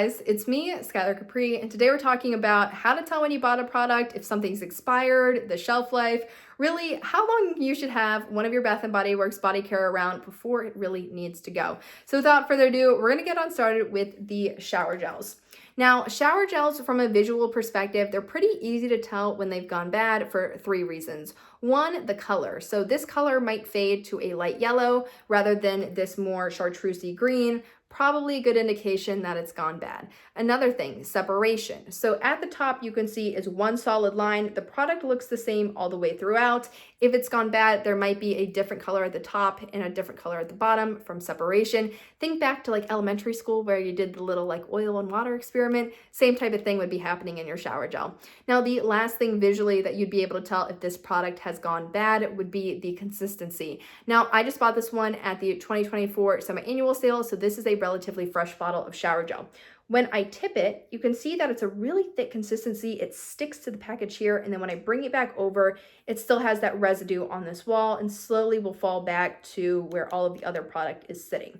guys, it's me, Skylar Capri, and today we're talking about how to tell when you bought a product, if something's expired, the shelf life, really how long you should have one of your Bath & Body Works body care around before it really needs to go. So without further ado, we're gonna get on started with the shower gels. Now, shower gels from a visual perspective, they're pretty easy to tell when they've gone bad for three reasons. One, the color. So this color might fade to a light yellow rather than this more chartreusey green. Probably a good indication that it's gone bad. Another thing, separation. So at the top you can see is one solid line. The product looks the same all the way throughout. If it's gone bad, there might be a different color at the top and a different color at the bottom from separation. Think back to like elementary school where you did the little like oil and water experiment. Same type of thing would be happening in your shower gel. Now the last thing visually that you'd be able to tell if this product has gone bad would be the consistency. Now I just bought this one at the 2024 semi-annual sale, so this is a relatively fresh bottle of shower gel. When I tip it, you can see that it's a really thick consistency. It sticks to the package here, and then when I bring it back over, it still has that residue on this wall and slowly will fall back to where all of the other product is sitting.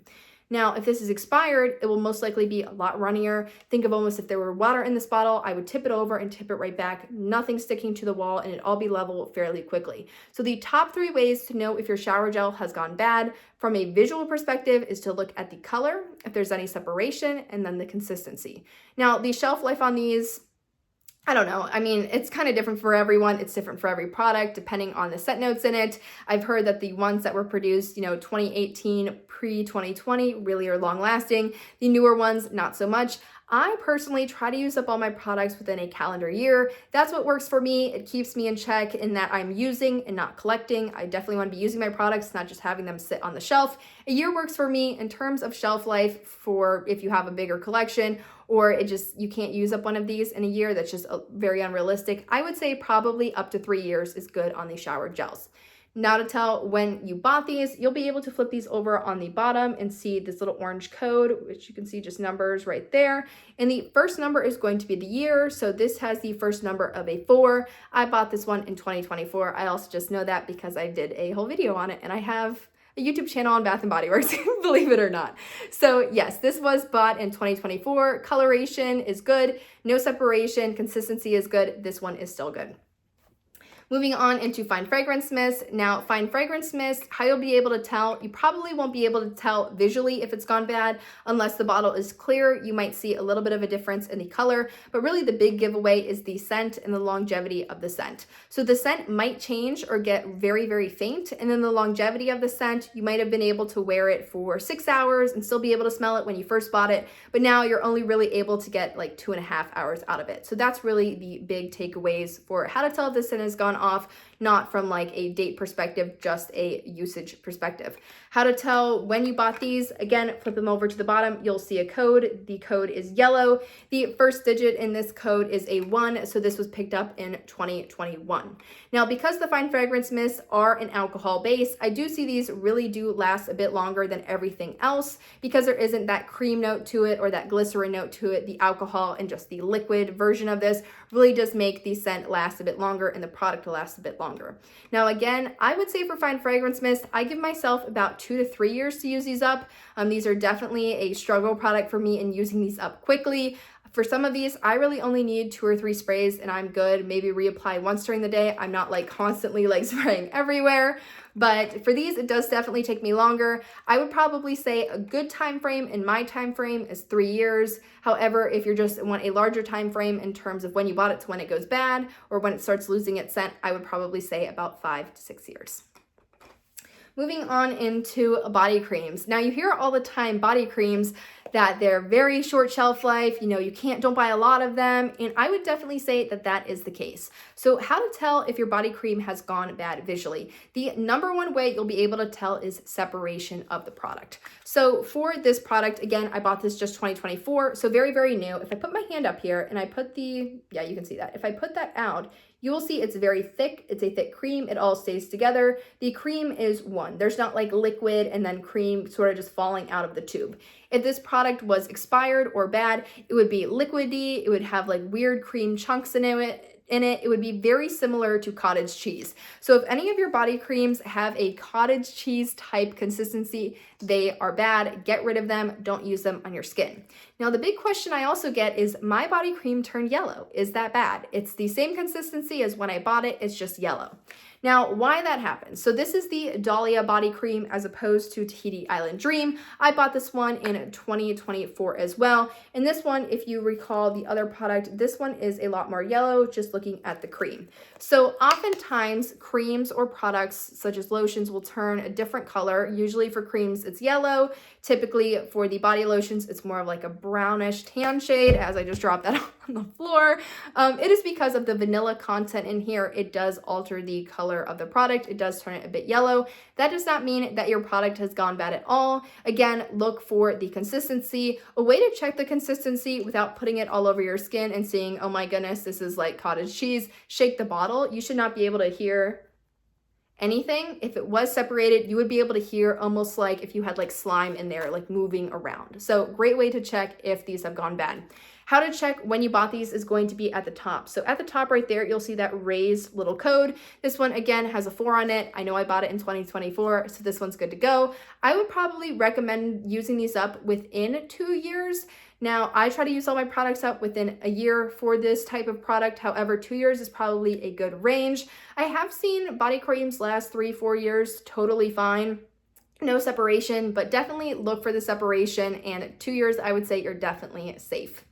Now, if this is expired, it will most likely be a lot runnier. Think of almost if there were water in this bottle, I would tip it over and tip it right back, nothing sticking to the wall, and it'd all be level fairly quickly. So the top three ways to know if your shower gel has gone bad from a visual perspective is to look at the color, if there's any separation, and then the consistency. Now, the shelf life on these, I don't know. I mean, it's kind of different for everyone. It's different for every product, depending on the scent notes in it. I've heard that the ones that were produced, 2018, pre-2020 really are long lasting. The newer ones, not so much. I personally try to use up all my products within a calendar year. That's what works for me. It keeps me in check in that I'm using and not collecting. I definitely want to be using my products, not just having them sit on the shelf. A year works for me in terms of shelf life for if you have a bigger collection or you can't use up one of these in a year. That's just very unrealistic. I would say probably up to 3 years is good on these shower gels. Now to tell when you bought these, you'll be able to flip these over on the bottom and see this little orange code, which you can see just numbers right there. And the first number is going to be the year. So this has the first number of a 4. I bought this one in 2024. I also just know that because I did a whole video on it and I have a YouTube channel on Bath & Body Works, believe it or not. So yes, this was bought in 2024. Coloration is good. No separation. Consistency is good. This one is still good. Moving on into fine fragrance mist. Now, fine fragrance mist, how you'll be able to tell, you probably won't be able to tell visually if it's gone bad unless the bottle is clear. You might see a little bit of a difference in the color, but really the big giveaway is the scent and the longevity of the scent. So the scent might change or get very, very faint, and then the longevity of the scent, you might have been able to wear it for 6 hours and still be able to smell it when you first bought it, but now you're only really able to get like 2.5 hours out of it. So that's really the big takeaways for how to tell if the scent has gone off, not from like a date perspective, just a usage perspective. How to tell when you bought these, again, flip them over to the bottom, you'll see a code. The code is yellow. The first digit in this code is a 1, so this was picked up in 2021. Now, because the fine fragrance mists are an alcohol base, I do see these really do last a bit longer than everything else because there isn't that cream note to it or that glycerin note to it. The alcohol and just the liquid version of this really does make the scent last a bit longer and the product will last a bit longer. Now, again, I would say for fine fragrance mist, I give myself about 2 to 3 years to use these up. These are definitely a struggle product for me in using these up quickly. For some of these, I really only need 2 or 3 sprays and I'm good. Maybe reapply once during the day. I'm not like constantly like spraying everywhere. But for these, it does definitely take me longer. I would probably say a good time frame in my time frame is 3 years. However, if you just want a larger time frame in terms of when you bought it to when it goes bad or when it starts losing its scent, I would probably say about 5 to 6 years. Moving on into body creams. Now you hear all the time body creams that they're very short shelf life, don't buy a lot of them, and I would definitely say that that is the case. So how to tell if your body cream has gone bad visually? The number one way you'll be able to tell is separation of the product. So for this product, again, I bought this just 2024, so very, very new. If I put my hand up here and I put you can see that. If I put that out, you will see it's very thick. It's a thick cream. It all stays together. The cream is one. There's not like liquid and then cream sort of just falling out of the tube. If this product was expired or bad, it would be liquidy. It would have like weird cream chunks in it. It would be very similar to cottage cheese. So if any of your body creams have a cottage cheese type consistency, They are bad. Get rid of them. Don't use them on your skin. Now, the big question I also get is, my body cream turned yellow. Is that bad? It's the same consistency as when I bought it. It's just yellow. Now, why that happens? So this is the Dahlia body cream as opposed to Tahiti Island Dream. I bought this one in 2024 as well. And this one, if you recall the other product, this one is a lot more yellow, just looking at the cream. So oftentimes creams or products such as lotions will turn a different color. Usually for creams, it's yellow. Typically for the body lotions, it's more of like a brownish tan shade, as I just dropped that on the floor. It is because of the vanilla content in here. It does alter the color of the product. It does turn it a bit yellow. That does not mean that your product has gone bad at all. Again, look for the consistency. A way to check the consistency without putting it all over your skin and seeing, oh my goodness, this is like cottage cheese, shake the bottle. You should not be able to hear anything. If it was separated, you would be able to hear almost like if you had like slime in there, like moving around. So great way to check if these have gone bad. How to check when you bought these is going to be at the top. So at the top right there, you'll see that raised little code. This one again has a 4 on it. I know I bought it in 2024, so this one's good to go. I would probably recommend using these up within 2 years. Now, I try to use all my products up within a year for this type of product. However, 2 years is probably a good range. I have seen body creams last 3-4 years totally fine. No separation, but definitely look for the separation, and 2 years, I would say you're definitely safe.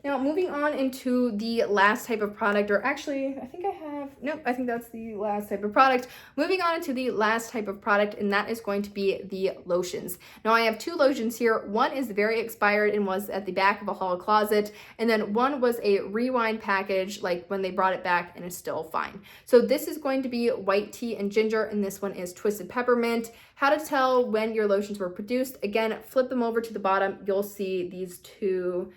Now, moving on into the last type of product, or actually, I think I have, nope, I think that's the last type of product. Moving on into the last type of product, and that is going to be the lotions. Now, I have 2 lotions here. One is very expired and was at the back of a hall closet, and then one was a rewind package, like when they brought it back, and is still fine. So this is going to be white tea and ginger, and this one is twisted peppermint. How to tell when your lotions were produced? Again, flip them over to the bottom. You'll see these 2.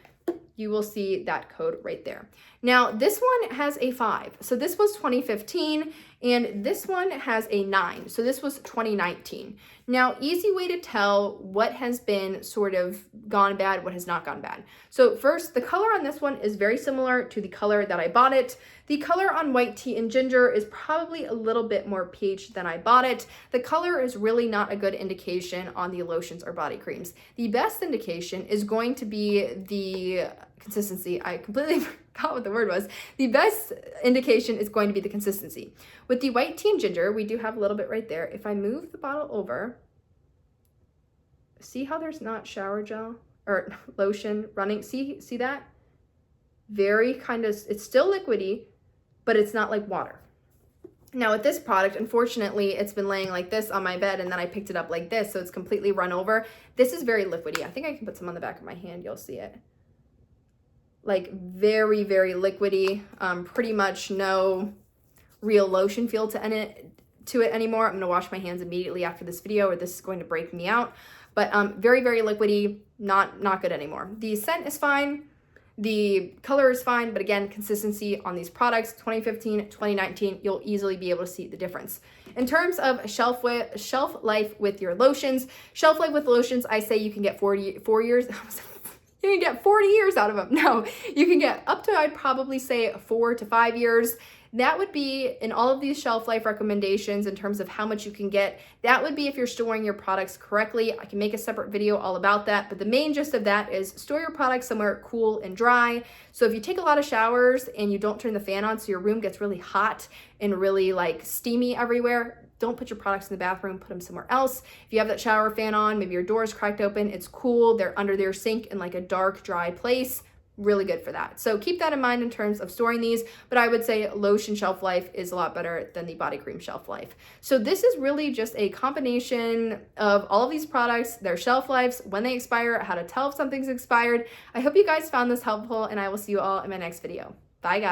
You will see that code right there. Now, this one has a 5. So this was 2015, and this one has a 9. So this was 2019. Now, easy way to tell what has been sort of gone bad, what has not gone bad. So first, the color on this one is very similar to the color that I bought it. The color on white tea and ginger is probably a little bit more peach than I bought it. The color is really not a good indication on the lotions or body creams. The best indication is going to be the consistency. I completely forgot what the word was. The best indication is going to be the consistency. With the white tea and ginger, we do have a little bit right there. If I move the bottle over, see how there's not shower gel or lotion running? See that? Very kind of, it's still liquidy, but it's not like water. Now with this product, unfortunately, it's been laying like this on my bed, and then I picked it up like this, so it's completely run over. This is very liquidy. I think I can put some on the back of my hand. You'll see it. Like very, very liquidy. Pretty much no real lotion feel to it anymore. I'm gonna wash my hands immediately after this video, or this is going to break me out. But very, very liquidy, not good anymore. The scent is fine. The color is fine, but again, consistency on these products, 2015, 2019, you'll easily be able to see the difference. In terms of shelf life with your lotions, shelf life with lotions, I say you can get 4 years. You can get 40 years out of them. No, you can get up to, I'd probably say 4 to 5 years. That would be in all of these shelf life recommendations in terms of how much you can get. That would be if you're storing your products correctly. I can make a separate video all about that, but the main gist of that is store your products somewhere cool and dry. So if you take a lot of showers and you don't turn the fan on so your room gets really hot and really like steamy everywhere, don't put your products in the bathroom, put them somewhere else. If you have that shower fan on, maybe your door is cracked open, it's cool, they're under their sink in like a dark, dry place, really good for that. So keep that in mind in terms of storing these, but I would say lotion shelf life is a lot better than the body cream shelf life. So this is really just a combination of all of these products, their shelf lives, when they expire, how to tell if something's expired. I hope you guys found this helpful, and I will see you all in my next video. Bye guys.